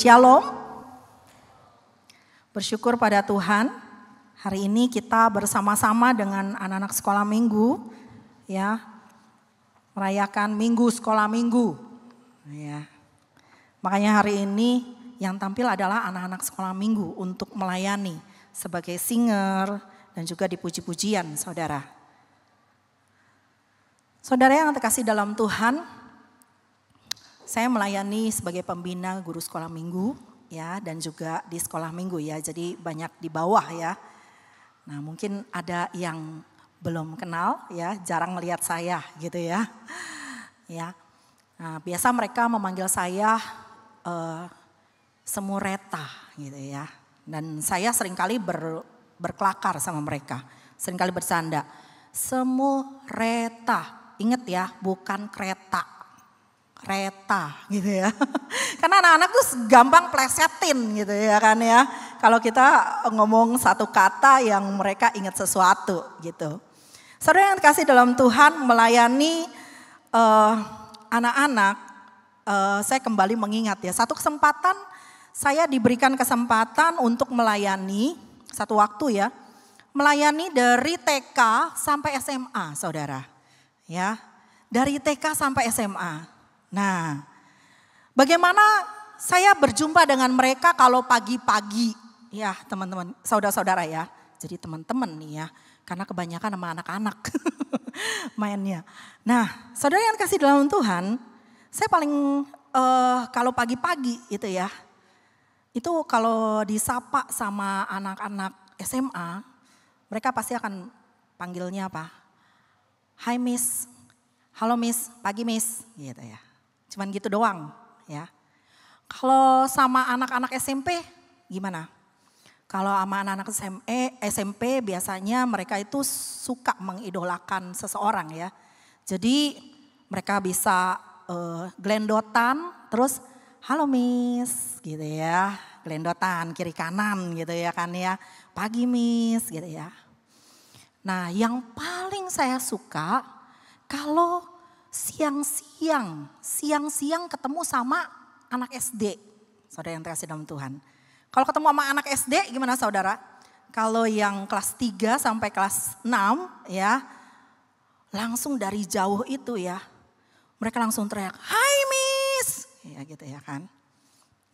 Shalom. Bersyukur pada Tuhan. Hari ini kita bersama-sama dengan anak-anak sekolah minggu, ya, merayakan Minggu Sekolah Minggu. Ya. Makanya hari ini yang tampil adalah anak-anak sekolah minggu untuk melayani sebagai singer dan juga di puji-pujian, saudara. Saudara yang terkasih dalam Tuhan, saya melayani sebagai pembina guru sekolah minggu, ya, dan juga di sekolah minggu, ya. Jadi banyak di bawah, ya. Nah, mungkin ada yang belum kenal, ya, jarang melihat saya, gitu ya. Ya. Nah, biasa mereka memanggil saya Semureta, gitu ya. Dan saya seringkali berkelakar sama mereka, seringkali bercanda. Semureta, ingat ya, bukan kereta. Kereta gitu ya. Karena anak-anak tuh gampang plesetin gitu ya kan ya. Kalau kita ngomong satu kata yang mereka ingat sesuatu gitu. Saudara yang dikasih dalam Tuhan, melayani anak-anak, saya kembali mengingat ya. Satu kesempatan saya diberikan kesempatan untuk melayani satu waktu ya. Melayani dari TK sampai SMA, saudara. Ya, dari TK sampai SMA. Nah, bagaimana saya berjumpa dengan mereka kalau pagi-pagi, ya teman-teman, saudara-saudara ya. Jadi teman-teman nih ya, karena kebanyakan sama anak-anak mainnya. Nah, saudara yang kasih dalam Tuhan, saya paling kalau pagi-pagi itu ya, itu kalau disapa sama anak-anak SMA, mereka pasti akan panggilnya apa? Hai Miss, halo Miss, pagi Miss, gitu ya. Cuman gitu doang ya. Kalau sama anak-anak SMP gimana? Kalau sama anak-anak SMP biasanya mereka itu suka mengidolakan seseorang ya. Jadi mereka bisa gelendotan terus halo Miss gitu ya. Gelendotan kiri kanan gitu ya kan ya. Pagi Miss gitu ya. Nah yang paling saya suka kalau siang-siang ketemu sama anak SD. Saudara yang terkasih dalam Tuhan. Kalau ketemu sama anak SD gimana saudara? Kalau yang kelas 3 sampai kelas 6 ya, langsung dari jauh itu ya, mereka langsung teriak, hai Miss, ya gitu ya kan.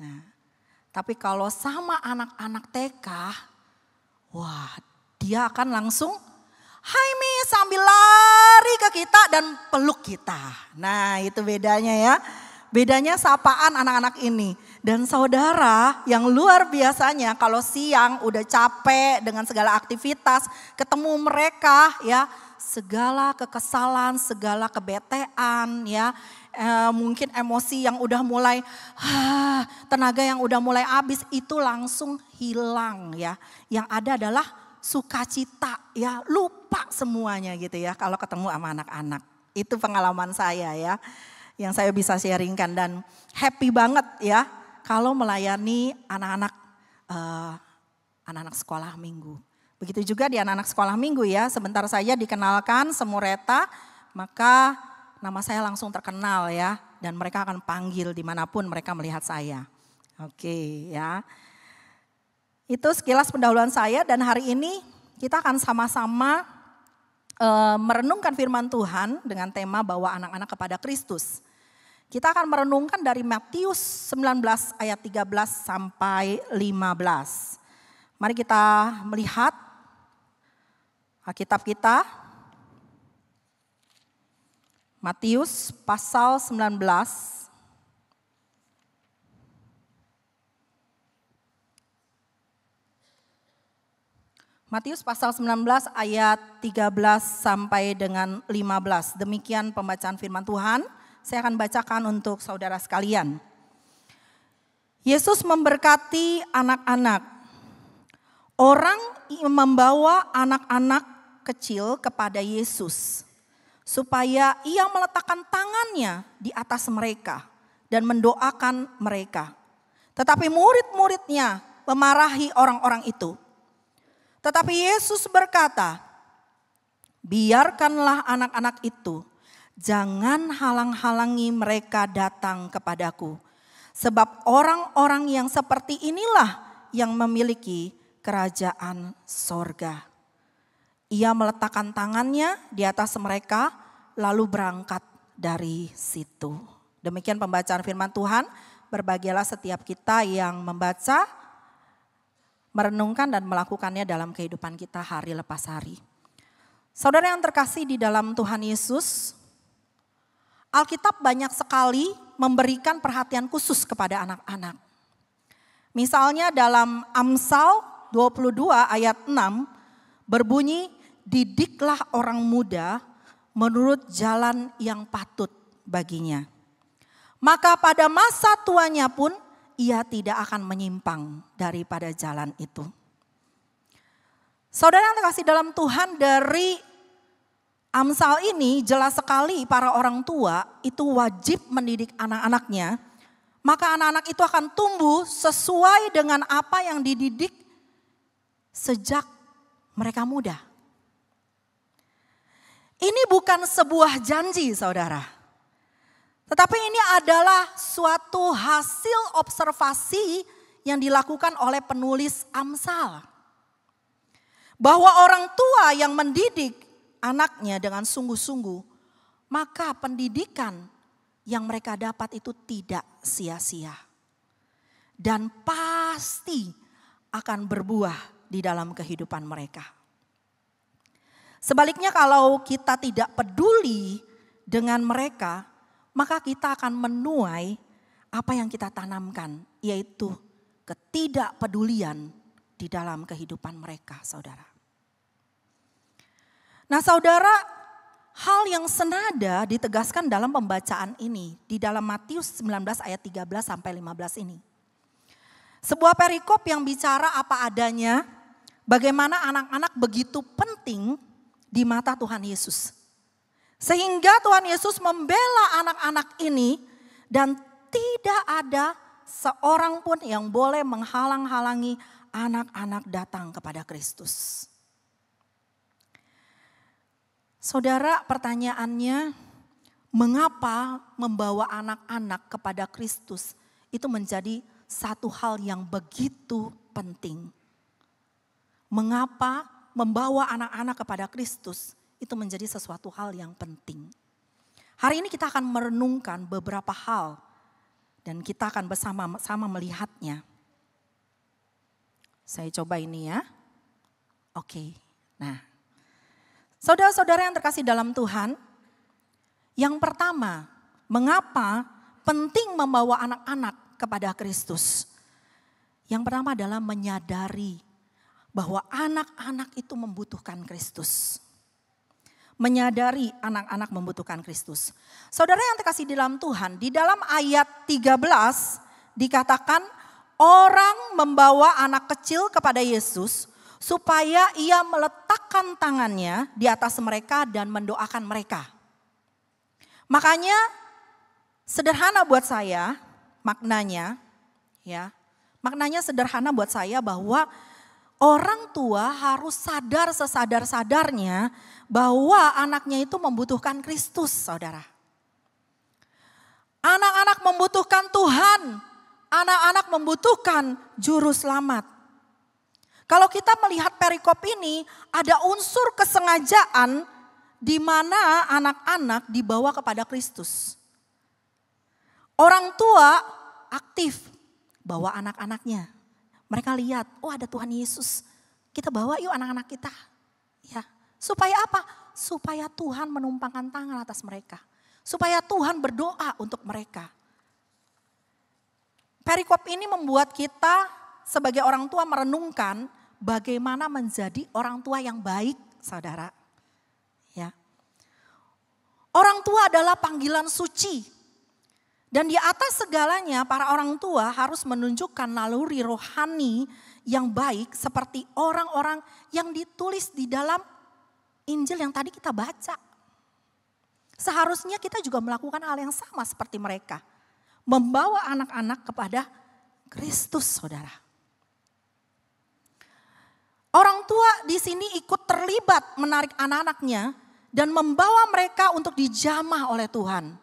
Nah, tapi kalau sama anak-anak TK, wah dia akan langsung, hai Miss, sambil lari ke kita dan peluk kita. Nah itu bedanya ya. Bedanya sapaan anak-anak ini. Dan saudara yang luar biasanya kalau siang udah capek dengan segala aktivitas. Ketemu mereka ya. Segala kekesalan, segala kebetean ya. Mungkin emosi yang udah mulai, tenaga yang udah mulai habis itu langsung hilang ya. Yang ada adalah sukacita ya, lupa semuanya gitu ya kalau ketemu sama anak-anak. Itu pengalaman saya ya, yang saya bisa sharingkan dan happy banget ya kalau melayani anak-anak sekolah minggu. Begitu juga di anak-anak sekolah minggu ya, sebentar saja dikenalkan Semureta, maka nama saya langsung terkenal ya dan mereka akan panggil dimanapun mereka melihat saya. Oke ya. Itu sekilas pendahuluan saya dan hari ini kita akan sama-sama merenungkan firman Tuhan dengan tema bawa anak-anak kepada Kristus. Kita akan merenungkan dari Matius 19 ayat 13 sampai 15. Mari kita melihat Alkitab kita. Matius pasal 19. Matius pasal 19 ayat 13 sampai dengan 15. Demikian pembacaan firman Tuhan. Saya akan bacakan untuk saudara sekalian. Yesus memberkati anak-anak. Orang membawa anak-anak kecil kepada Yesus. Supaya ia meletakkan tangannya di atas mereka dan mendoakan mereka. Tetapi murid-muridnya memarahi orang-orang itu. Tetapi Yesus berkata, biarkanlah anak-anak itu, jangan halang-halangi mereka datang kepadaku. Sebab orang-orang yang seperti inilah yang memiliki kerajaan sorga. Ia meletakkan tangannya di atas mereka lalu berangkat dari situ. Demikian pembacaan firman Tuhan. Berbahagialah setiap kita yang membaca, merenungkan dan melakukannya dalam kehidupan kita hari lepas hari. Saudara yang terkasih di dalam Tuhan Yesus, Alkitab banyak sekali memberikan perhatian khusus kepada anak-anak. Misalnya dalam Amsal 22 ayat 6 berbunyi, didiklah orang muda menurut jalan yang patut baginya. Maka pada masa tuanya pun ia tidak akan menyimpang daripada jalan itu. Saudara yang terkasih dalam Tuhan, dari Amsal ini jelas sekali para orang tua itu wajib mendidik anak-anaknya. Maka anak-anak itu akan tumbuh sesuai dengan apa yang dididik sejak mereka muda. Ini bukan sebuah janji saudara. Tetapi ini adalah suatu hasil observasi yang dilakukan oleh penulis Amsal. Bahwa orang tua yang mendidik anaknya dengan sungguh-sungguh, maka pendidikan yang mereka dapat itu tidak sia-sia. Dan pasti akan berbuah di dalam kehidupan mereka. Sebaliknya kalau kita tidak peduli dengan mereka, maka kita akan menuai apa yang kita tanamkan, yaitu ketidakpedulian di dalam kehidupan mereka, saudara. Nah, saudara, hal yang senada ditegaskan dalam pembacaan ini di dalam Matius 19 ayat 13 sampai 15 ini. Sebuah perikop yang bicara apa adanya, bagaimana anak-anak begitu penting di mata Tuhan Yesus. Sehingga Tuhan Yesus membela anak-anak ini dan tidak ada seorang pun yang boleh menghalang-halangi anak-anak datang kepada Kristus. Saudara, pertanyaannya, mengapa membawa anak-anak kepada Kristus itu menjadi satu hal yang begitu penting? Mengapa membawa anak-anak kepada Kristus itu menjadi sesuatu hal yang penting? Hari ini kita akan merenungkan beberapa hal dan kita akan bersama-sama melihatnya. Saya coba ini ya. Oke, nah. Saudara-saudara yang terkasih dalam Tuhan, yang pertama, mengapa penting membawa anak-anak kepada Kristus? Yang pertama adalah menyadari bahwa anak-anak itu membutuhkan Kristus. Menyadari anak-anak membutuhkan Kristus. Saudara yang terkasih dalam Tuhan, di dalam ayat 13 dikatakan orang membawa anak kecil kepada Yesus supaya ia meletakkan tangannya di atas mereka dan mendoakan mereka. Makanya sederhana buat saya maknanya, ya. Maknanya sederhana buat saya bahwa orang tua harus sadar sesadar-sadarnya bahwa anaknya itu membutuhkan Kristus, saudara. Anak-anak membutuhkan Tuhan, anak-anak membutuhkan juru selamat. Kalau kita melihat perikop ini, ada unsur kesengajaan di mana anak-anak dibawa kepada Kristus. Orang tua aktif bawa anak-anaknya. Mereka lihat, oh ada Tuhan Yesus. Kita bawa yuk anak-anak kita. Ya, supaya apa? Supaya Tuhan menumpangkan tangan atas mereka. Supaya Tuhan berdoa untuk mereka. Perikop ini membuat kita sebagai orang tua merenungkan bagaimana menjadi orang tua yang baik, saudara. Ya. Orang tua adalah panggilan suci. Dan di atas segalanya para orang tua harus menunjukkan naluri rohani yang baik seperti orang-orang yang ditulis di dalam Injil yang tadi kita baca. Seharusnya kita juga melakukan hal yang sama seperti mereka. Membawa anak-anak kepada Kristus, saudara. Orang tua di sini ikut terlibat menarik anak-anaknya dan membawa mereka untuk dijamah oleh Tuhan.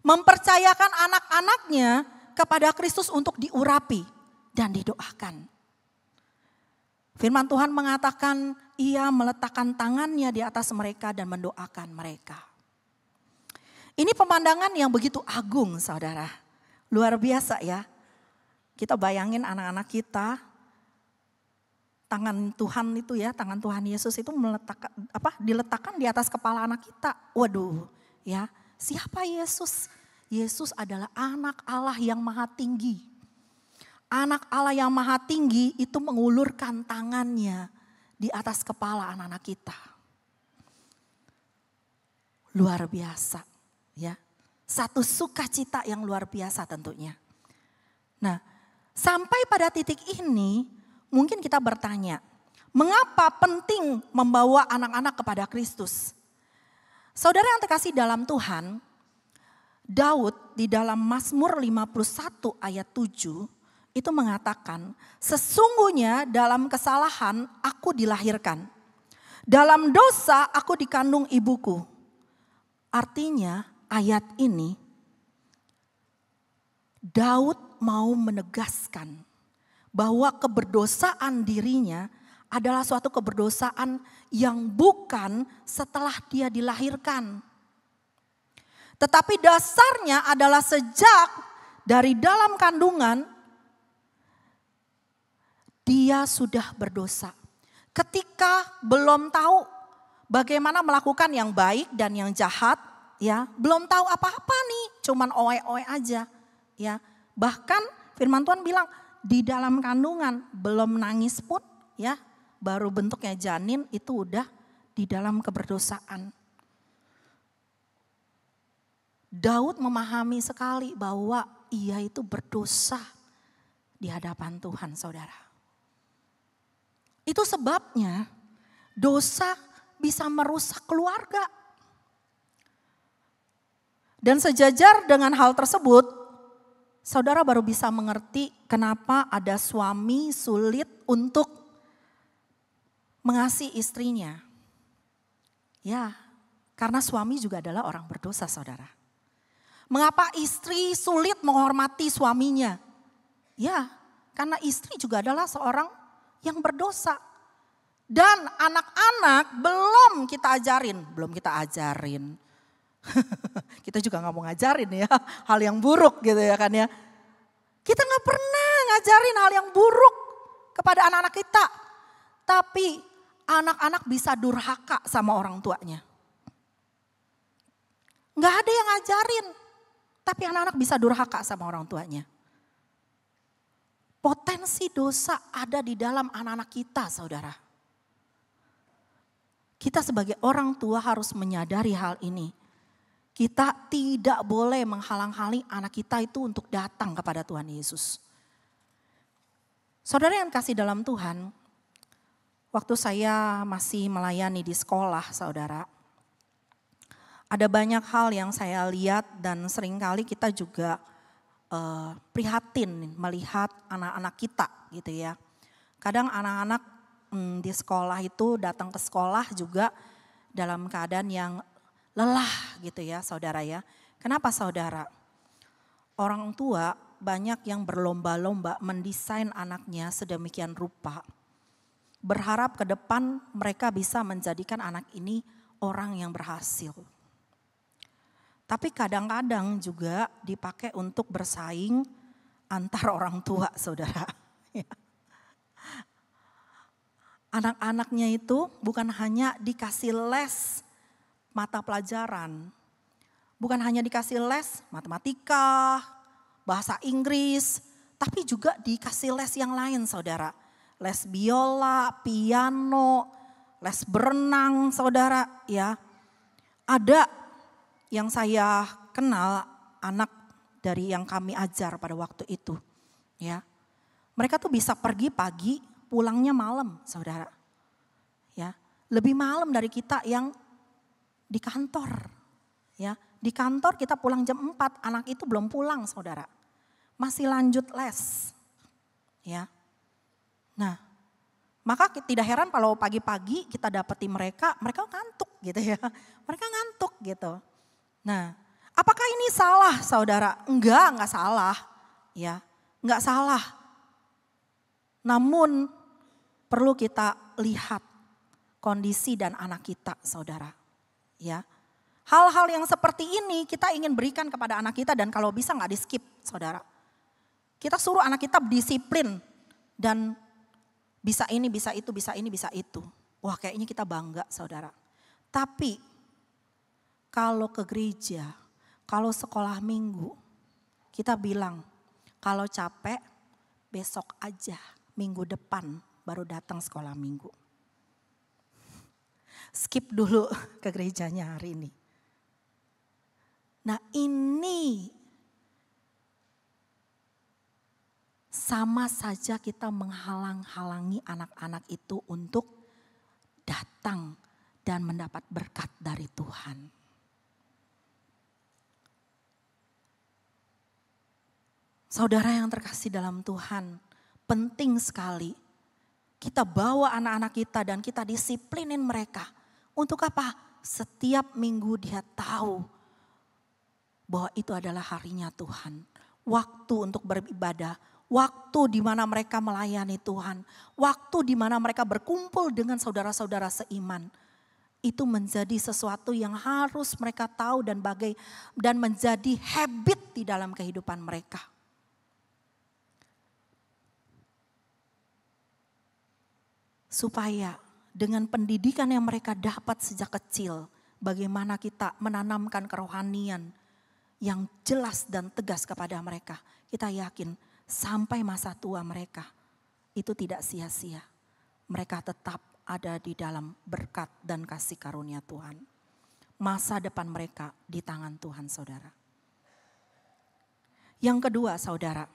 Mempercayakan anak-anaknya kepada Kristus untuk diurapi dan didoakan. Firman Tuhan mengatakan ia meletakkan tangannya di atas mereka dan mendoakan mereka. Ini pemandangan yang begitu agung saudara. Luar biasa ya. Kita bayangin anak-anak kita, tangan Tuhan itu ya, tangan Tuhan Yesus itu diletakkan di atas kepala anak kita. Waduh ya, siapa Yesus? Yesus adalah anak Allah yang maha tinggi. Anak Allah yang maha tinggi itu mengulurkan tangannya di atas kepala anak-anak kita. Luar biasa ya. Satu sukacita yang luar biasa tentunya. Nah, sampai pada titik ini mungkin kita bertanya, mengapa penting membawa anak-anak kepada Kristus? Saudara yang terkasih dalam Tuhan, Daud di dalam Mazmur 51 ayat 7 itu mengatakan, sesungguhnya dalam kesalahan aku dilahirkan. Dalam dosa aku dikandung ibuku. Artinya ayat ini Daud mau menegaskan bahwa keberdosaan dirinya adalah suatu keberdosaan yang bukan setelah dia dilahirkan. Tetapi dasarnya adalah sejak dari dalam kandungan dia sudah berdosa. Ketika belum tahu bagaimana melakukan yang baik dan yang jahat, ya, belum tahu apa-apa nih, cuman oe-oe aja, ya. Bahkan firman Tuhan bilang di dalam kandungan belum nangis pun, ya, baru bentuknya janin itu udah di dalam keberdosaan. Daud memahami sekali bahwa ia itu berdosa di hadapan Tuhan, saudara. Itu sebabnya dosa bisa merusak keluarga. Dan sejajar dengan hal tersebut, saudara baru bisa mengerti kenapa ada suami sulit untuk mengasihi istrinya. Ya, karena suami juga adalah orang berdosa, saudara. Mengapa istri sulit menghormati suaminya? Ya, karena istri juga adalah seorang yang berdosa. Dan anak-anak belum kita ajarin. Kita juga gak mau ngajarin ya, hal yang buruk gitu ya kan ya. Kita gak pernah ngajarin hal yang buruk kepada anak-anak kita. Tapi anak-anak bisa durhaka sama orang tuanya. Gak ada yang ngajarin, tapi anak-anak bisa durhaka sama orang tuanya. Potensi dosa ada di dalam anak-anak kita, saudara. Kita sebagai orang tua harus menyadari hal ini. Kita tidak boleh menghalang-halangi anak kita itu untuk datang kepada Tuhan Yesus. Saudara yang kasih dalam Tuhan, waktu saya masih melayani di sekolah, saudara, ada banyak hal yang saya lihat dan seringkali kita juga prihatin melihat anak-anak kita gitu ya. Kadang anak-anak di sekolah itu datang ke sekolah juga dalam keadaan yang lelah gitu ya saudara ya. Kenapa saudara? Orang tua banyak yang berlomba-lomba mendesain anaknya sedemikian rupa. Berharap ke depan mereka bisa menjadikan anak ini orang yang berhasil. Tapi kadang-kadang juga dipakai untuk bersaing antar orang tua, saudara. Anak-anaknya itu bukan hanya dikasih les mata pelajaran. Bukan hanya dikasih les matematika, bahasa Inggris. Tapi juga dikasih les yang lain, saudara. Les biola, piano, les berenang, saudara. Ya, ada yang saya kenal anak dari yang kami ajar pada waktu itu, ya, mereka tuh bisa pergi pagi, pulangnya malam, saudara, ya, lebih malam dari kita yang di kantor, ya, di kantor kita pulang jam 4, anak itu belum pulang, saudara, masih lanjut les, ya, nah, maka tidak heran kalau pagi-pagi kita dapati mereka ngantuk gitu ya, mereka ngantuk gitu. Nah, apakah ini salah saudara? Enggak salah. ya, nggak salah. Namun perlu kita lihat kondisi dan anak kita, saudara. Ya, hal-hal yang seperti ini kita ingin berikan kepada anak kita dan kalau bisa nggak di skip, saudara. Kita suruh anak kita disiplin dan bisa ini, bisa itu, bisa ini, bisa itu. Wah, kayaknya kita bangga, saudara. Tapi kalau ke gereja, kalau sekolah minggu, kita bilang kalau capek besok aja, minggu depan baru datang sekolah minggu. Skip dulu ke gerejanya hari ini. Nah, ini sama saja kita menghalang-halangi anak-anak itu untuk datang dan mendapat berkat dari Tuhan. Saudara yang terkasih dalam Tuhan, penting sekali kita bawa anak-anak kita dan kita disiplinin mereka. Untuk apa? Setiap minggu dia tahu bahwa itu adalah harinya Tuhan. Waktu untuk beribadah, waktu di mana mereka melayani Tuhan, waktu di mana mereka berkumpul dengan saudara-saudara seiman. Itu menjadi sesuatu yang harus mereka tahu dan menjadi habit di dalam kehidupan mereka. Supaya dengan pendidikan yang mereka dapat sejak kecil, bagaimana kita menanamkan kerohanian yang jelas dan tegas kepada mereka. Kita yakin sampai masa tua mereka itu tidak sia-sia. Mereka tetap ada di dalam berkat dan kasih karunia Tuhan. Masa depan mereka di tangan Tuhan, saudara. Yang kedua, saudara.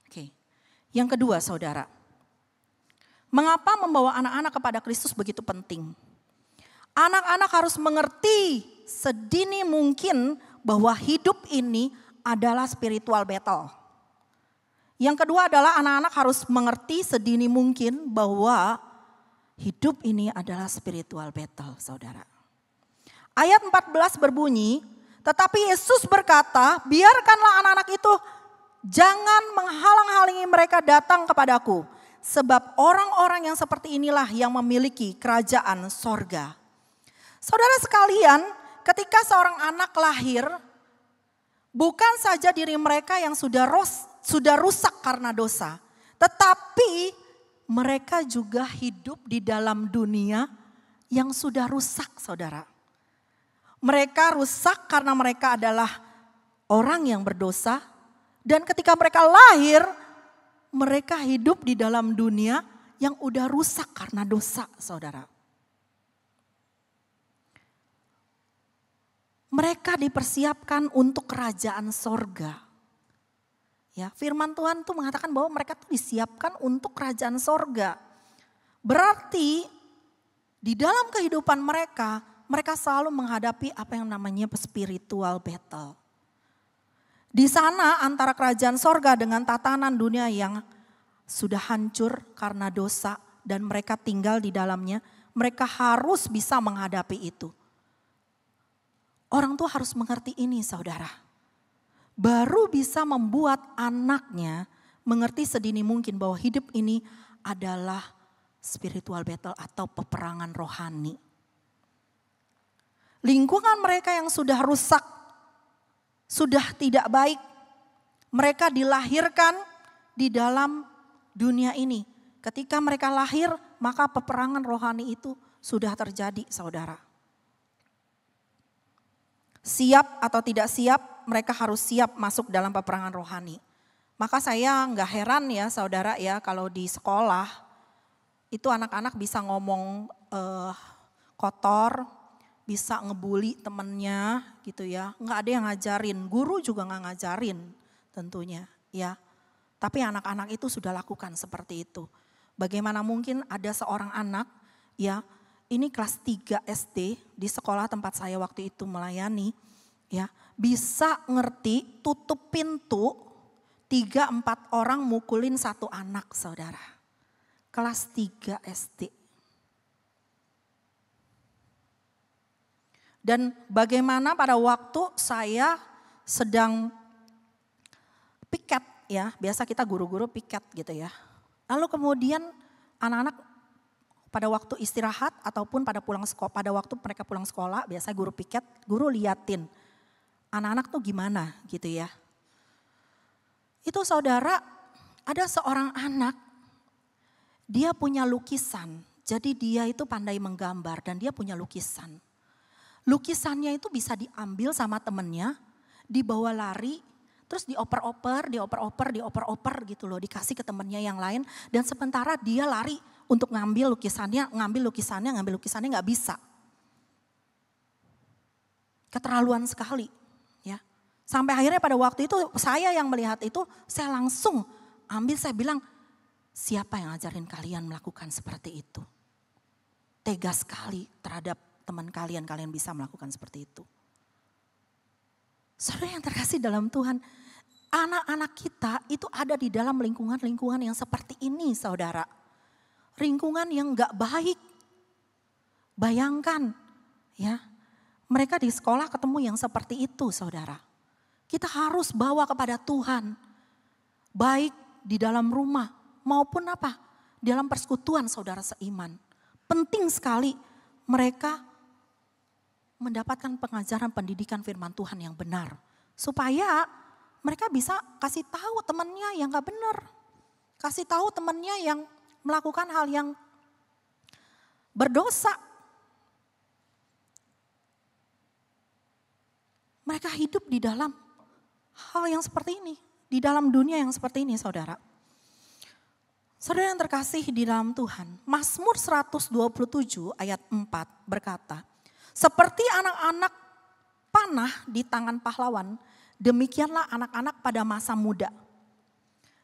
Oke. Yang kedua, saudara. Mengapa membawa anak-anak kepada Kristus begitu penting? Anak-anak harus mengerti sedini mungkin bahwa hidup ini adalah spiritual battle. Yang kedua adalah anak-anak harus mengerti sedini mungkin bahwa hidup ini adalah spiritual battle, saudara. Ayat 14 berbunyi, tetapi Yesus berkata, biarkanlah anak-anak itu jangan menghalang-halangi mereka datang kepadaku. Sebab orang-orang yang seperti inilah yang memiliki kerajaan sorga. Saudara sekalian, ketika seorang anak lahir, bukan saja diri mereka yang sudah rusak karena dosa. Tetapi mereka juga hidup di dalam dunia yang sudah rusak, saudara. Mereka rusak karena mereka adalah orang yang berdosa. Dan ketika mereka lahir, mereka hidup di dalam dunia yang udah rusak karena dosa, saudara. Mereka dipersiapkan untuk kerajaan sorga. Ya, firman Tuhan tuh mengatakan bahwa mereka tuh disiapkan untuk kerajaan sorga. Berarti di dalam kehidupan mereka, mereka selalu menghadapi apa yang namanya spiritual battle. Di sana antara kerajaan sorga dengan tatanan dunia yang sudah hancur karena dosa dan mereka tinggal di dalamnya, mereka harus bisa menghadapi itu. Orang tua harus mengerti ini, saudara. Baru bisa membuat anaknya mengerti sedini mungkin bahwa hidup ini adalah spiritual battle atau peperangan rohani. Lingkungan mereka yang sudah rusak, sudah tidak baik, mereka dilahirkan di dalam dunia ini. Ketika mereka lahir, maka peperangan rohani itu sudah terjadi, saudara. Siap atau tidak siap, mereka harus siap masuk dalam peperangan rohani. Maka saya nggak heran ya saudara ya kalau di sekolah itu anak-anak bisa ngomong kotor, bisa ngebully temennya gitu ya. Nggak ada yang ngajarin, guru juga nggak ngajarin tentunya ya. Tapi anak-anak itu sudah lakukan seperti itu. Bagaimana mungkin ada seorang anak ya, ini kelas 3 SD di sekolah tempat saya waktu itu melayani ya, bisa ngerti tutup pintu 3-4 orang mukulin satu anak, saudara. Kelas 3 SD. Dan bagaimana pada waktu saya sedang piket ya, biasa kita guru-guru piket gitu ya. Lalu kemudian anak-anak pada waktu istirahat ataupun pada waktu mereka pulang sekolah, biasa guru piket, guru liatin anak-anak tuh gimana gitu ya. Itu saudara, ada seorang anak, dia punya lukisan. Jadi dia itu pandai menggambar dan dia punya lukisan. Lukisannya itu bisa diambil sama temennya, dibawa lari, terus dioper-oper gitu loh, dikasih ke temennya yang lain. Dan sementara dia lari untuk ngambil lukisannya nggak bisa. Keterlaluan sekali ya. Sampai akhirnya pada waktu itu saya yang melihat itu, saya langsung ambil, saya bilang, siapa yang ajarin kalian melakukan seperti itu? Tega sekali terhadap teman kalian bisa melakukan seperti itu. Saudara yang terkasih dalam Tuhan, anak-anak kita itu ada di dalam lingkungan yang seperti ini saudara. Lingkungan yang gak baik. Bayangkan ya, mereka di sekolah ketemu yang seperti itu saudara. Kita harus bawa kepada Tuhan. Baik di dalam rumah maupun apa? Di dalam persekutuan saudara seiman. Penting sekali mereka mendapatkan pengajaran pendidikan firman Tuhan yang benar. Supaya mereka bisa kasih tahu temannya yang gak benar. Kasih tahu temannya yang melakukan hal yang berdosa. Mereka hidup di dalam hal yang seperti ini. Di dalam dunia yang seperti ini saudara. Saudara yang terkasih di dalam Tuhan, Mazmur 127 ayat 4 berkata, seperti anak-anak panah di tangan pahlawan, demikianlah anak-anak pada masa muda.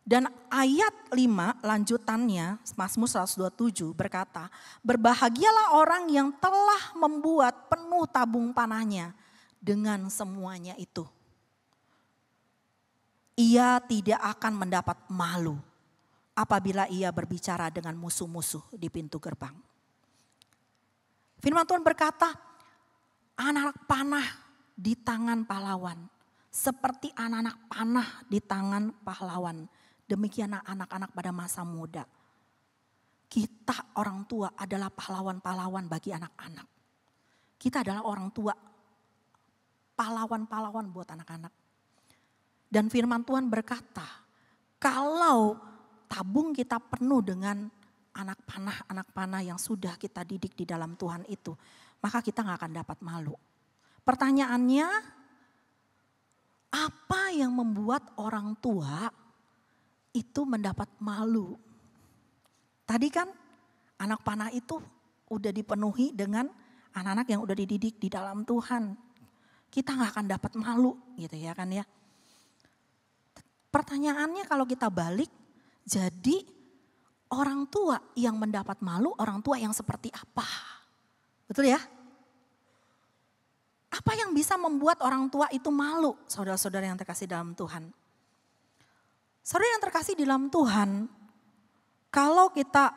Dan ayat 5 lanjutannya, Mazmur 127 berkata, berbahagialah orang yang telah membuat penuh tabung panahnya dengan semuanya itu. Ia tidak akan mendapat malu apabila ia berbicara dengan musuh-musuh di pintu gerbang. Firman Tuhan berkata, anak-anak panah di tangan pahlawan. Seperti anak-anak panah di tangan pahlawan. Demikianlah anak-anak pada masa muda. Kita orang tua adalah pahlawan-pahlawan bagi anak-anak. Kita adalah orang tua, pahlawan-pahlawan buat anak-anak. Dan firman Tuhan berkata, kalau tabung kita penuh dengan anak panah yang sudah kita didik di dalam Tuhan itu, maka kita gak akan dapat malu. Pertanyaannya, apa yang membuat orang tua itu mendapat malu? Tadi kan anak panah itu udah dipenuhi dengan anak-anak yang udah dididik di dalam Tuhan. Kita gak akan dapat malu gitu ya kan ya. Pertanyaannya kalau kita balik, jadi orang tua yang mendapat malu, orang tua yang seperti apa? Betul ya? Apa yang bisa membuat orang tua itu malu, saudara-saudara yang terkasih dalam Tuhan? Saudara yang terkasih dalam Tuhan, kalau kita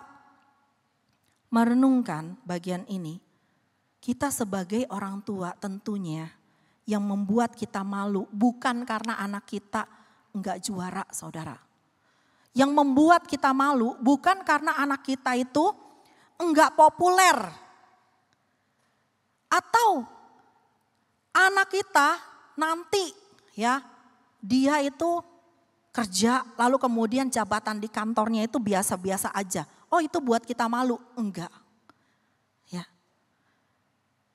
merenungkan bagian ini, kita sebagai orang tua tentunya yang membuat kita malu bukan karena anak kita enggak juara saudara. Yang membuat kita malu bukan karena anak kita itu enggak populer. Atau anak kita nanti ya dia itu kerja lalu kemudian jabatan di kantornya itu biasa-biasa aja. Oh itu buat kita malu? Enggak. Ya.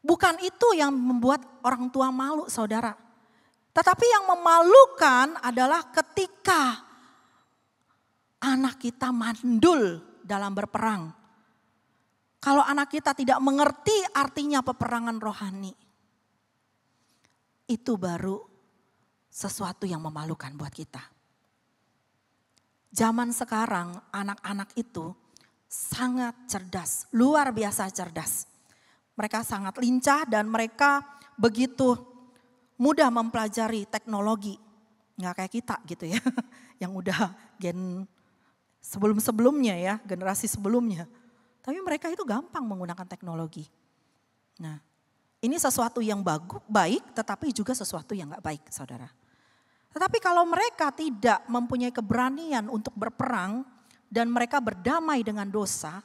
Bukan itu yang membuat orang tua malu saudara. Tetapi yang memalukan adalah ketika anak kita mandul dalam berperang. Kalau anak kita tidak mengerti artinya peperangan rohani. Itu baru sesuatu yang memalukan buat kita. Zaman sekarang anak-anak itu sangat cerdas, luar biasa cerdas. Mereka sangat lincah dan mereka begitu mudah mempelajari teknologi. Nggak kayak kita gitu ya, yang udah gen sebelum-sebelumnya ya, generasi sebelumnya. Tapi mereka itu gampang menggunakan teknologi. Nah, Ini sesuatu yang baik, tetapi juga sesuatu yang gak baik, saudara. Tetapi kalau mereka tidak mempunyai keberanian untuk berperang dan mereka berdamai dengan dosa,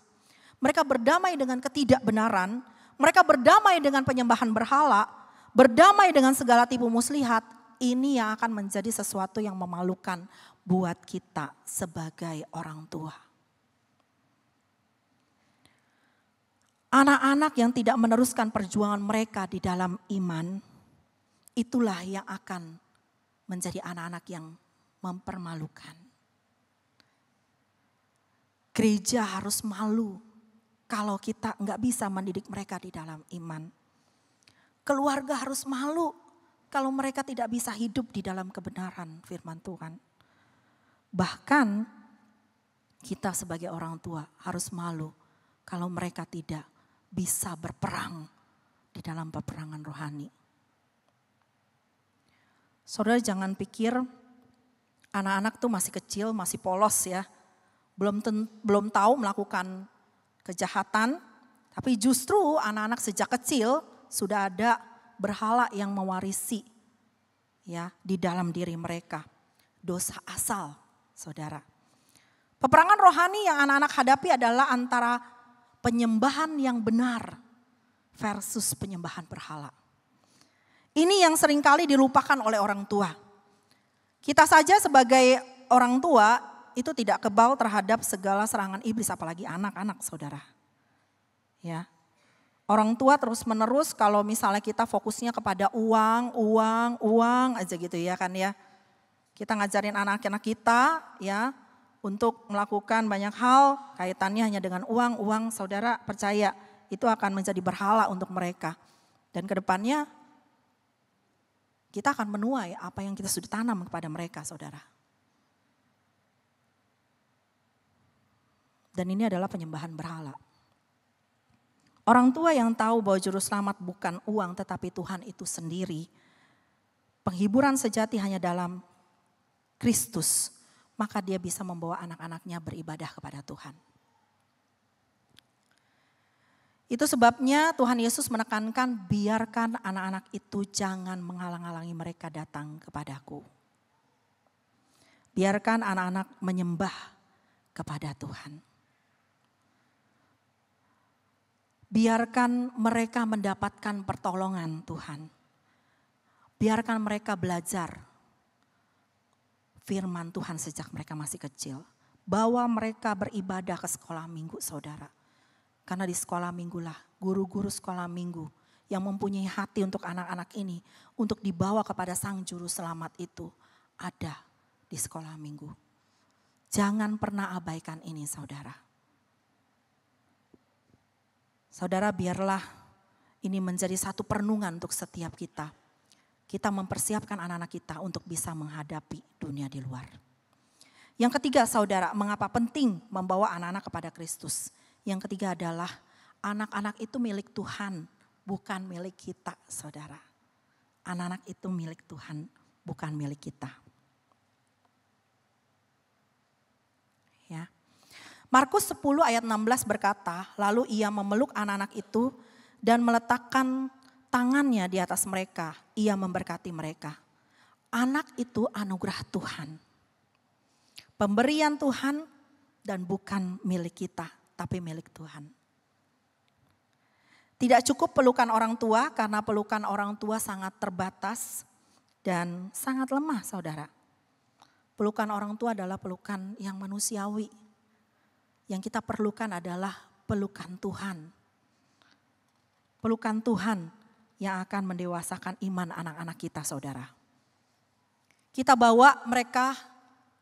mereka berdamai dengan ketidakbenaran, mereka berdamai dengan penyembahan berhala, berdamai dengan segala tipu muslihat, ini yang akan menjadi sesuatu yang memalukan buat kita sebagai orang tua. Anak-anak yang tidak meneruskan perjuangan mereka di dalam iman, itulah yang akan menjadi anak-anak yang mempermalukan. Gereja harus malu kalau kita nggak bisa mendidik mereka di dalam iman. Keluarga harus malu kalau mereka tidak bisa hidup di dalam kebenaran firman Tuhan. Bahkan kita sebagai orang tua harus malu kalau mereka tidak bisa berperang di dalam peperangan rohani. Saudara jangan pikir anak-anak tuh masih kecil, masih polos ya. Belum tahu melakukan kejahatan, tapi justru anak-anak sejak kecil sudah ada berhala yang mewarisi ya di dalam diri mereka. Dosa asal, saudara. Peperangan rohani yang anak-anak hadapi adalah antara penyembahan yang benar versus penyembahan berhala. Ini yang seringkali dilupakan oleh orang tua. Kita saja sebagai orang tua itu tidak kebal terhadap segala serangan iblis, apalagi anak-anak, saudara. Ya, orang tua terus menerus kalau misalnya kita fokusnya kepada uang aja gitu ya kan ya. Kita ngajarin anak-anak kita ya untuk melakukan banyak hal kaitannya hanya dengan uang, saudara percaya itu akan menjadi berhala untuk mereka. Dan kedepannya kita akan menuai apa yang kita sudah tanam kepada mereka, saudara. Dan ini adalah penyembahan berhala. Orang tua yang tahu bahwa juru selamat bukan uang tetapi Tuhan itu sendiri. Penghiburan sejati hanya dalam Kristus. Maka dia bisa membawa anak-anaknya beribadah kepada Tuhan. Itu sebabnya Tuhan Yesus menekankan biarkan anak-anak itu jangan menghalang-halangi mereka datang kepadaku. Biarkan anak-anak menyembah kepada Tuhan. Biarkan mereka mendapatkan pertolongan Tuhan. Biarkan mereka belajar firman Tuhan sejak mereka masih kecil. Bawa mereka beribadah ke sekolah minggu, saudara. Karena di sekolah minggulah guru-guru sekolah minggu yang mempunyai hati untuk anak-anak ini. Untuk dibawa kepada sang juru selamat itu ada di sekolah minggu. Jangan pernah abaikan ini, saudara. Saudara, biarlah ini menjadi satu perenungan untuk setiap kita. Kita mempersiapkan anak-anak kita untuk bisa menghadapi dunia di luar. Yang ketiga, saudara, mengapa penting membawa anak-anak kepada Kristus? Yang ketiga adalah anak-anak itu milik Tuhan, bukan milik kita, saudara. Anak-anak itu milik Tuhan, bukan milik kita. Ya. Markus 10 ayat 16 berkata, lalu ia memeluk anak-anak itu dan meletakkan tangannya di atas mereka. Ia memberkati mereka. Anak itu anugerah Tuhan. Pemberian Tuhan dan bukan milik kita, tapi milik Tuhan. Tidak cukup pelukan orang tua karena pelukan orang tua sangat terbatas dan sangat lemah, saudara. Pelukan orang tua adalah pelukan yang manusiawi. Yang kita perlukan adalah pelukan Tuhan. Pelukan Tuhan yang akan mendewasakan iman anak-anak kita, saudara. Kita bawa mereka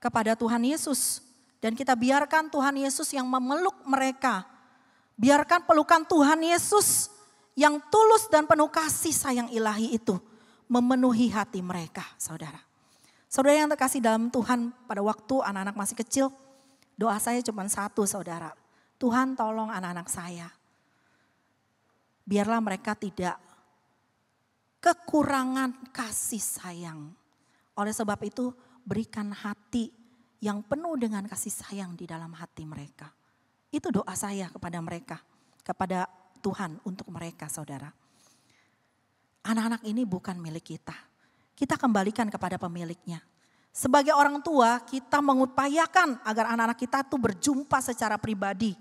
kepada Tuhan Yesus. Dan kita biarkan Tuhan Yesus yang memeluk mereka. Biarkan pelukan Tuhan Yesus yang tulus dan penuh kasih sayang ilahi itu memenuhi hati mereka, saudara. Saudara yang terkasih dalam Tuhan, pada waktu anak-anak masih kecil, doa saya cuma satu, saudara. Tuhan tolong anak-anak saya. Biarlah mereka tidak kekurangan kasih sayang. Oleh sebab itu berikan hati yang penuh dengan kasih sayang di dalam hati mereka. Itu doa saya kepada mereka, kepada Tuhan untuk mereka, saudara. anak-anak ini bukan milik kita. Kita kembalikan kepada pemiliknya. Sebagai orang tua, kita mengupayakan agar anak-anak kita tuh berjumpa secara pribadi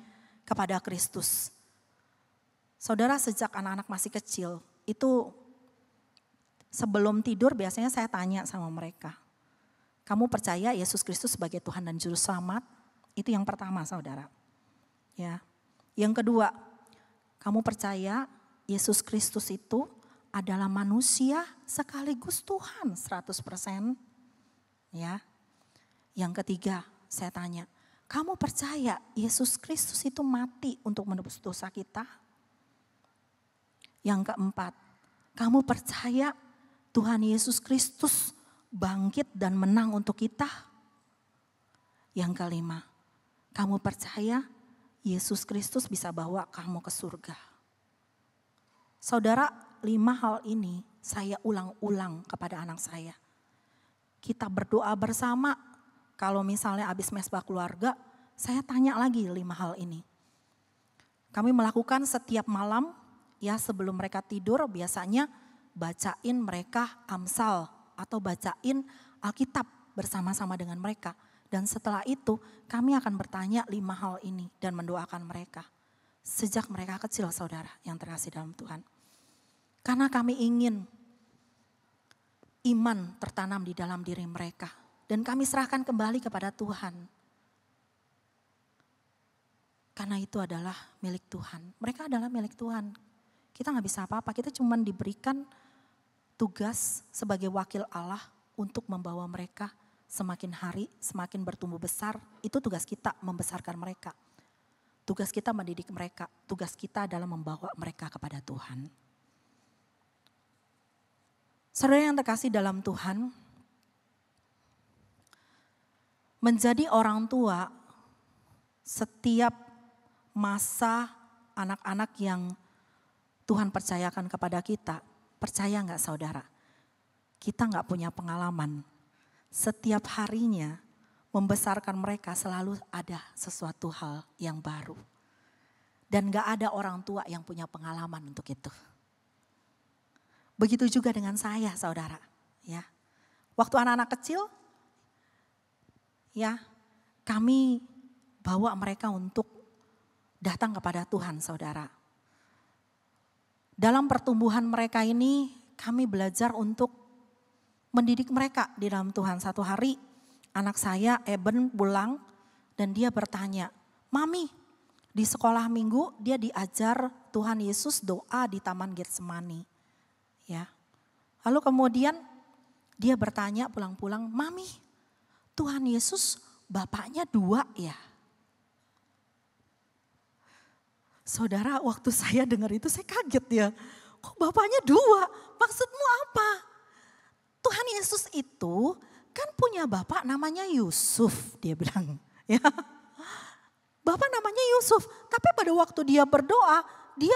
kepada Kristus. Saudara, sejak anak-anak masih kecil, itu sebelum tidur biasanya saya tanya sama mereka. Kamu percaya Yesus Kristus sebagai Tuhan dan Juru Selamat? Itu yang pertama, saudara. Ya. Yang kedua, kamu percaya Yesus Kristus itu adalah manusia sekaligus Tuhan 100%. Ya. Yang ketiga, saya tanya, kamu percaya Yesus Kristus itu mati untuk menebus dosa kita? Yang keempat, kamu percaya Tuhan Yesus Kristus bangkit dan menang untuk kita? Yang kelima, kamu percaya Yesus Kristus bisa bawa kamu ke surga? Saudara, 5 hal ini saya ulang-ulang kepada anak saya. Kita berdoa bersama, kalau misalnya habis mesbah keluarga, saya tanya lagi 5 hal ini. Kami melakukan setiap malam, ya sebelum mereka tidur biasanya bacain mereka Amsal atau bacain Alkitab bersama-sama dengan mereka. Dan setelah itu kami akan bertanya 5 hal ini dan mendoakan mereka. Sejak mereka kecil, saudara yang terkasih dalam Tuhan. Karena kami ingin iman tertanam di dalam diri mereka. Dan kami serahkan kembali kepada Tuhan. Karena itu adalah milik Tuhan. Mereka adalah milik Tuhan. Kita gak bisa apa-apa, kita cuma diberikan tugas sebagai wakil Allah untuk membawa mereka semakin hari, semakin bertumbuh besar. Itu tugas kita, membesarkan mereka. Tugas kita mendidik mereka, tugas kita adalah membawa mereka kepada Tuhan. Saudara yang terkasih dalam Tuhan, menjadi orang tua setiap masa anak-anak yang Tuhan percayakan kepada kita, percaya gak saudara? Kita gak punya pengalaman. Setiap harinya membesarkan mereka selalu ada sesuatu hal yang baru. Dan gak ada orang tua yang punya pengalaman untuk itu. Begitu juga dengan saya, saudara. Ya, waktu anak-anak kecil, ya kami bawa mereka untuk datang kepada Tuhan, saudara. Dalam pertumbuhan mereka ini kami belajar untuk mendidik mereka di dalam Tuhan. Satu hari anak saya Eben pulang dan dia bertanya, Mami, di sekolah minggu dia diajar Tuhan Yesus doa di Taman Getsemani. Ya. Lalu kemudian dia bertanya pulang-pulang, Mami, Tuhan Yesus bapaknya 2 ya? Saudara, waktu saya dengar itu saya kaget ya. Kok bapaknya 2? Maksudmu apa? Tuhan Yesus itu kan punya bapak namanya Yusuf, dia bilang. Ya. Bapak namanya Yusuf, tapi pada waktu dia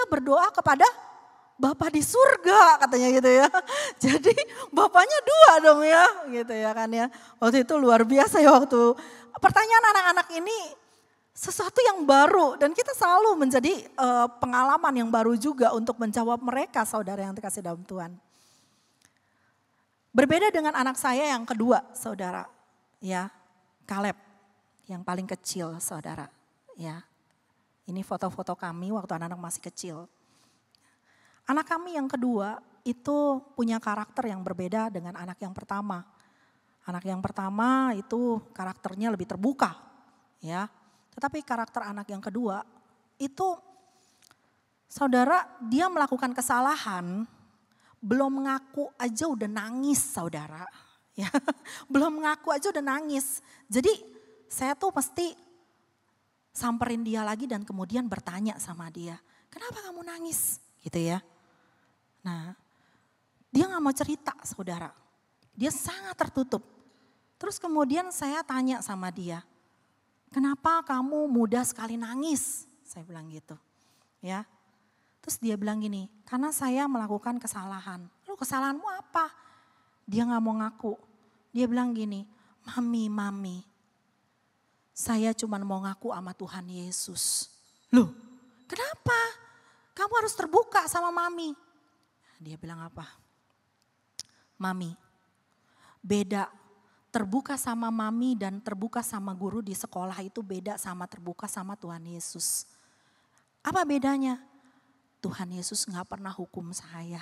berdoa kepada Bapa di surga katanya gitu ya. Jadi bapaknya 2 dong ya gitu ya kan ya. Waktu itu luar biasa ya waktu pertanyaan anak-anak ini sesuatu yang baru. Dan kita selalu menjadi pengalaman yang baru juga untuk menjawab mereka, saudara yang terkasih dalam Tuhan. Berbeda dengan anak saya yang kedua, saudara. Ya, Kaleb yang paling kecil, saudara. Ya, ini foto-foto kami waktu anak-anak masih kecil. Anak kami yang kedua itu punya karakter yang berbeda dengan anak yang pertama. Anak yang pertama itu karakternya lebih terbuka, ya. Tetapi karakter anak yang kedua itu, saudara, dia melakukan kesalahan, belum ngaku aja udah nangis, saudara. Ya, belum ngaku aja udah nangis. Jadi saya tuh mesti samperin dia lagi dan kemudian bertanya sama dia, kenapa kamu nangis? Gitu ya. Nah, dia gak mau cerita, saudara. Dia sangat tertutup. Terus kemudian saya tanya sama dia, kenapa kamu mudah sekali nangis? Saya bilang gitu. Ya. Terus dia bilang gini, karena saya melakukan kesalahan. Lalu kesalahanmu apa? Dia gak mau ngaku. Dia bilang gini, Mami, saya cuma mau ngaku sama Tuhan Yesus. Loh, kenapa? Kamu harus terbuka sama Mami. Dia bilang apa? Mami, beda terbuka sama mami dan terbuka sama guru di sekolah itu beda sama terbuka sama Tuhan Yesus. Apa bedanya? Tuhan Yesus gak pernah hukum saya.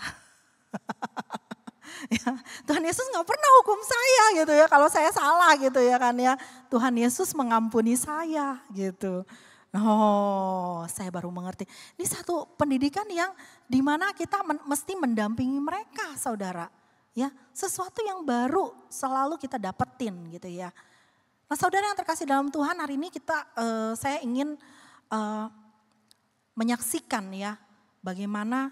Ya, Tuhan Yesus gak pernah hukum saya gitu ya, kalau saya salah gitu ya kan ya. Tuhan Yesus mengampuni saya gitu. Oh, saya baru mengerti. Ini satu pendidikan yang dimana kita mesti mendampingi mereka, saudara. Ya, sesuatu yang baru selalu kita dapetin gitu ya. Nah, saudara yang terkasih dalam Tuhan, hari ini saya ingin menyaksikan ya bagaimana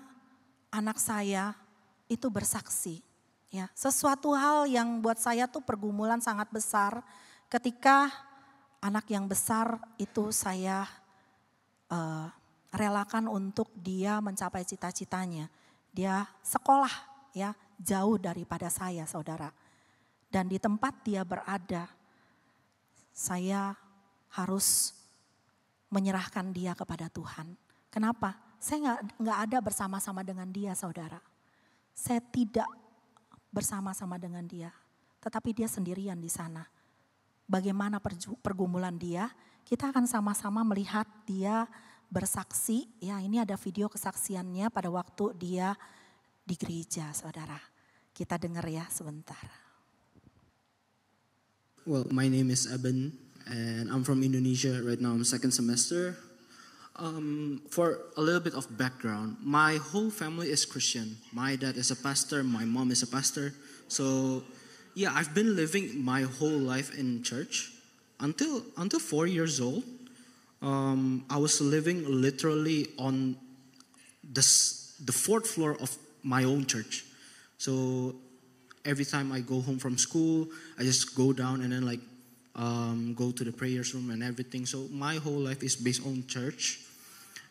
anak saya itu bersaksi. Ya, sesuatu hal yang buat saya tuh pergumulan sangat besar ketika anak yang besar itu saya relakan untuk dia mencapai cita-citanya. Dia sekolah ya jauh daripada saya, saudara. Dan di tempat dia berada, saya harus menyerahkan dia kepada Tuhan. Kenapa? Saya nggak ada bersama-sama dengan dia, saudara. Saya tidak bersama-sama dengan dia, tetapi dia sendirian di sana. Bagaimana pergumulan dia? Kita akan sama-sama melihat dia bersaksi. Ya, ini ada video kesaksiannya pada waktu dia di gereja, saudara. Kita dengar ya sebentar. Well, my name is Eben, and I'm from Indonesia. Right now, I'm second semester. For a little bit of background, my whole family is Christian. My dad is a pastor, my mom is a pastor. So, yeah, I've been living my whole life in church until 4 years old. I was living literally on the fourth floor of my own church. So every time I go home from school, I just go down and then go to the prayers room and everything. So my whole life is based on church.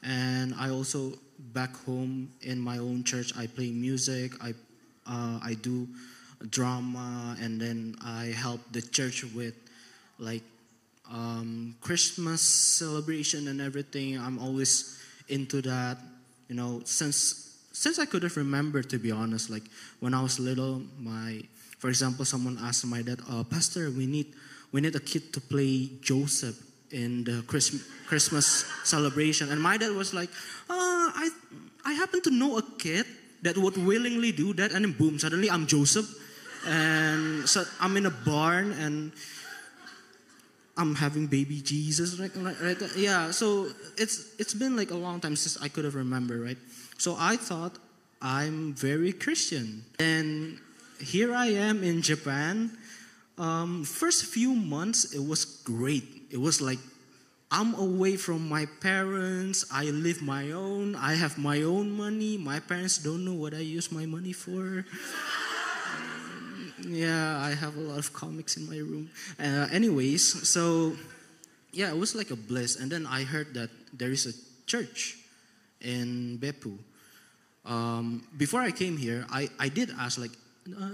And I also back home in my own church, I play music, I do drama, and then I help the church with Christmas celebration and everything. I'm always into that, you know, since I couldn't remember, to be honest. Like when I was little, for example, someone asked my dad, Pastor, we need a kid to play Joseph in the Christmas celebration. And my dad was like, I happen to know a kid that would willingly do that. And then boom, suddenly I'm Joseph. And so I'm in a barn and I'm having baby Jesus. Right? Yeah, so it's been like a long time since I could have remember, right? So I thought I'm very Christian. And here I am in Japan. First few months, it was great. It was like, I'm away from my parents, I live my own, I have my own money, my parents don't know what I use my money for. Yeah, I have a lot of comics in my room. Anyways, so yeah, it was like a bliss. And then I heard that there is a church in Beppu. Before I came here, I did ask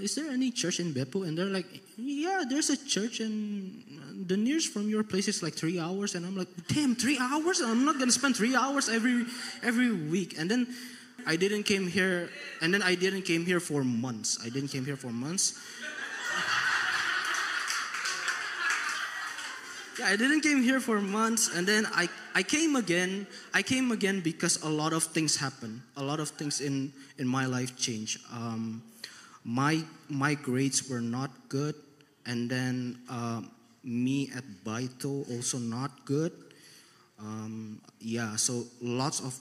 is there any church in Beppu? And they're like, yeah, there's a church and the nearest from your place is like 3 hours. And I'm like, damn, 3 hours? I'm not going to spend 3 hours every week. And then I didn't came here, and then I didn't came here for months. Yeah, I didn't came here for months, and then I came again. I came again because a lot of things happened. A lot of things in my life changed. My grades were not good, and then me at Baito also not good. Yeah, so lots of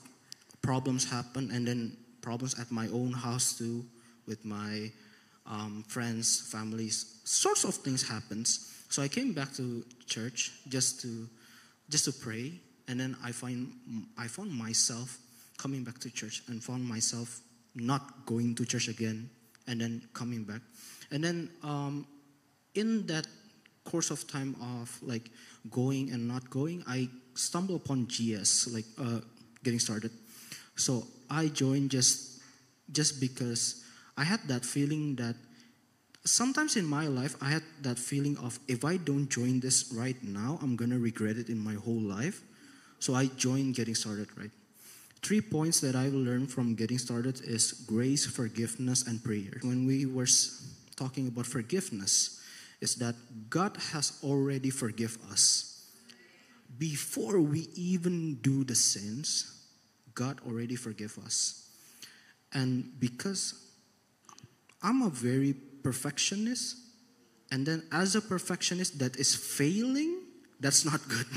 problems happened, and then problems at my own house too, with my friends, families. Sorts of things happens. So I came back to church just to pray, and then I found myself coming back to church, and found myself not going to church again, and then coming back, and then in that course of time of like going and not going, I stumbled upon GS, getting started. So I joined just because I had that feeling that sometimes in my life, I had that feeling of if I don't join this right now, I'm going to regret it in my whole life. So I joined getting started, right? 3 points that I've learned from getting started is grace, forgiveness, and prayer. When we were talking about forgiveness, is that God has already forgive us. Before we even do the sins, God already forgive us. And because I'm a very perfectionist, and then as a perfectionist that is failing, that's not good.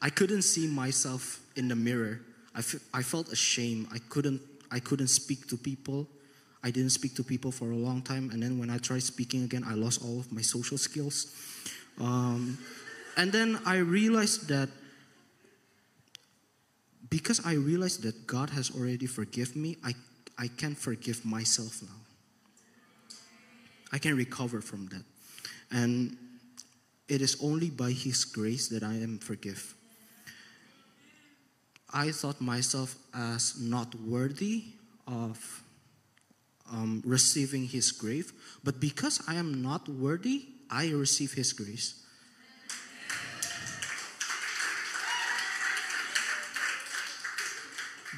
I couldn't see myself in the mirror. I felt ashamed. I couldn't speak to people. I didn't speak to people for a long time. And then when I tried speaking again, I lost all of my social skills. And then I realized that because I realized that God has already forgiven me, I can forgive myself now. I can recover from that. And it is only by His grace that I am forgiven. I thought myself as not worthy of receiving His grace, but because I am not worthy, I receive His grace.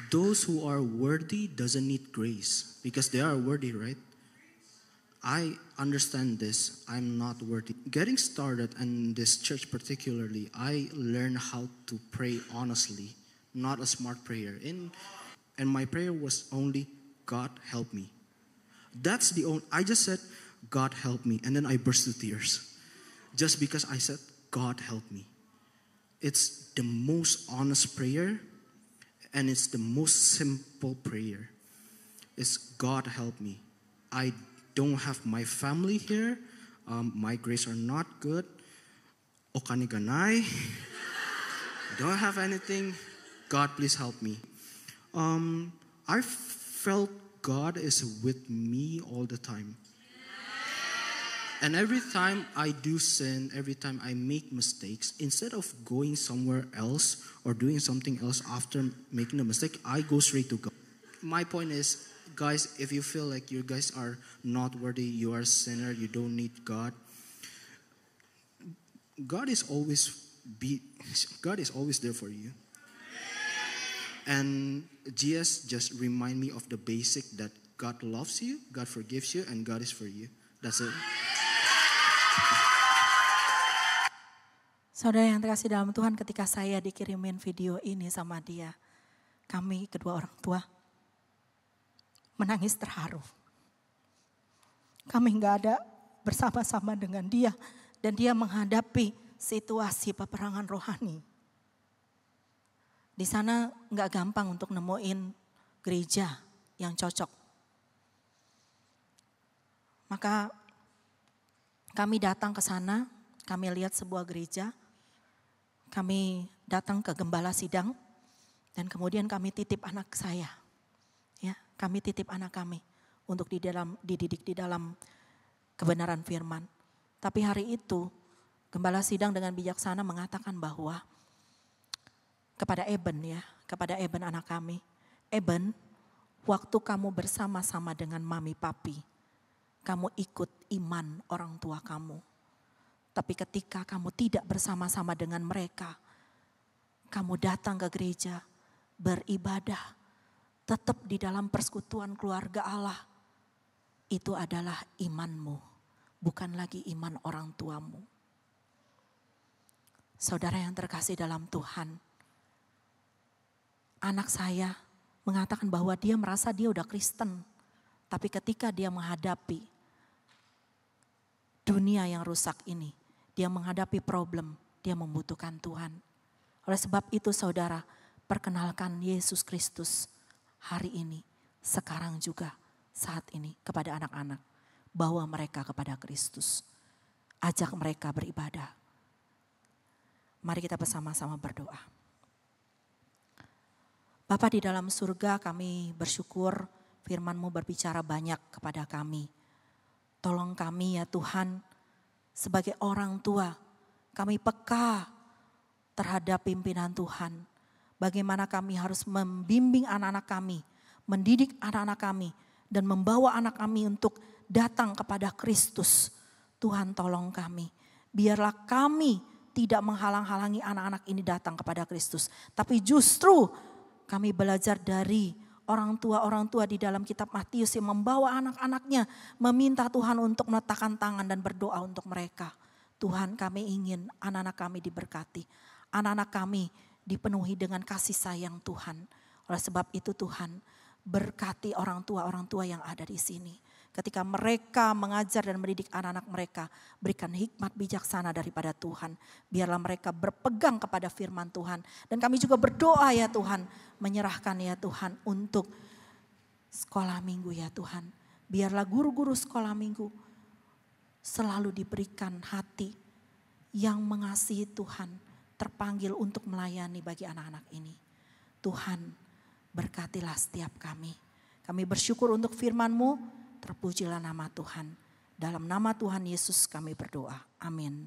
Those who are worthy doesn't need grace because they are worthy, right? I understand this. I'm not worthy. Getting started in this church particularly, I learned how to pray honestly, not a smart prayer. And my prayer was only, God help me. That's the only, I just said, God help me. And then I burst into tears. Just because I said, God help me. It's the most honest prayer. And it's the most simple prayer. It's God help me. I don't have my family here. My grades are not good. Okaniganai. Don't have anything. God, please help me. I felt God is with me all the time. And every time I do sin, every time I make mistakes, instead of going somewhere else or doing something else after making a mistake, I go straight to God. My point is, guys, if you feel like you guys are not worthy, you are a sinner, you don't need God, God is always there for you. And GS just remind me of the basic that God loves you, God forgives you, and God is for you. That's it. Saudara yang terkasih dalam Tuhan, ketika saya dikirimin video ini sama dia, kami kedua orang tua menangis terharu. Kami nggak ada bersama-sama dengan dia dan dia menghadapi situasi peperangan rohani. Di sana nggak gampang untuk nemuin gereja yang cocok. Maka kami datang ke sana, kami lihat sebuah gereja. Kami datang ke gembala sidang dan kemudian kami titip anak saya. Ya, kami titip anak kami untuk dididik di dalam kebenaran firman. Tapi hari itu gembala sidang dengan bijaksana mengatakan bahwa kepada Eben anak kami, Eben, waktu kamu bersama-sama dengan mami papi, kamu ikut iman orang tua kamu. Tapi ketika kamu tidak bersama-sama dengan mereka, kamu datang ke gereja, beribadah, tetap di dalam persekutuan keluarga Allah. Itu adalah imanmu, bukan lagi iman orang tuamu. Saudara yang terkasih dalam Tuhan, anak saya mengatakan bahwa dia merasa dia udah Kristen. Tapi ketika dia menghadapi dunia yang rusak ini, dia menghadapi problem, dia membutuhkan Tuhan. Oleh sebab itu saudara, perkenalkan Yesus Kristus hari ini, sekarang juga, saat ini kepada anak-anak. Bawa mereka kepada Kristus. Ajak mereka beribadah. Mari kita bersama-sama berdoa. Bapa di dalam surga, kami bersyukur firman-Mu berbicara banyak kepada kami. Tolong kami ya Tuhan, sebagai orang tua, kami peka terhadap pimpinan Tuhan. Bagaimana kami harus membimbing anak-anak kami, mendidik anak-anak kami, dan membawa anak kami untuk datang kepada Kristus. Tuhan tolong kami, biarlah kami tidak menghalang-halangi anak-anak ini datang kepada Kristus. Tapi justru Kami belajar dari orang tua di dalam kitab Matius yang membawa anak-anaknya meminta Tuhan untuk meletakkan tangan dan berdoa untuk mereka. Tuhan, kami ingin anak-anak kami diberkati. Anak-anak kami dipenuhi dengan kasih sayang Tuhan. Oleh sebab itu Tuhan, berkati orang tua yang ada di sini. Ketika mereka mengajar dan mendidik anak-anak mereka, berikan hikmat bijaksana daripada Tuhan. Biarlah mereka berpegang kepada firman Tuhan. Dan kami juga berdoa ya Tuhan, menyerahkan ya Tuhan untuk sekolah minggu ya Tuhan. Biarlah guru-guru sekolah minggu selalu diberikan hati yang mengasihi Tuhan, terpanggil untuk melayani bagi anak-anak ini. Tuhan, berkatilah setiap kami. Kami bersyukur untuk firman-Mu. Terpujilah nama Tuhan. Dalam nama Tuhan Yesus kami berdoa. Amin.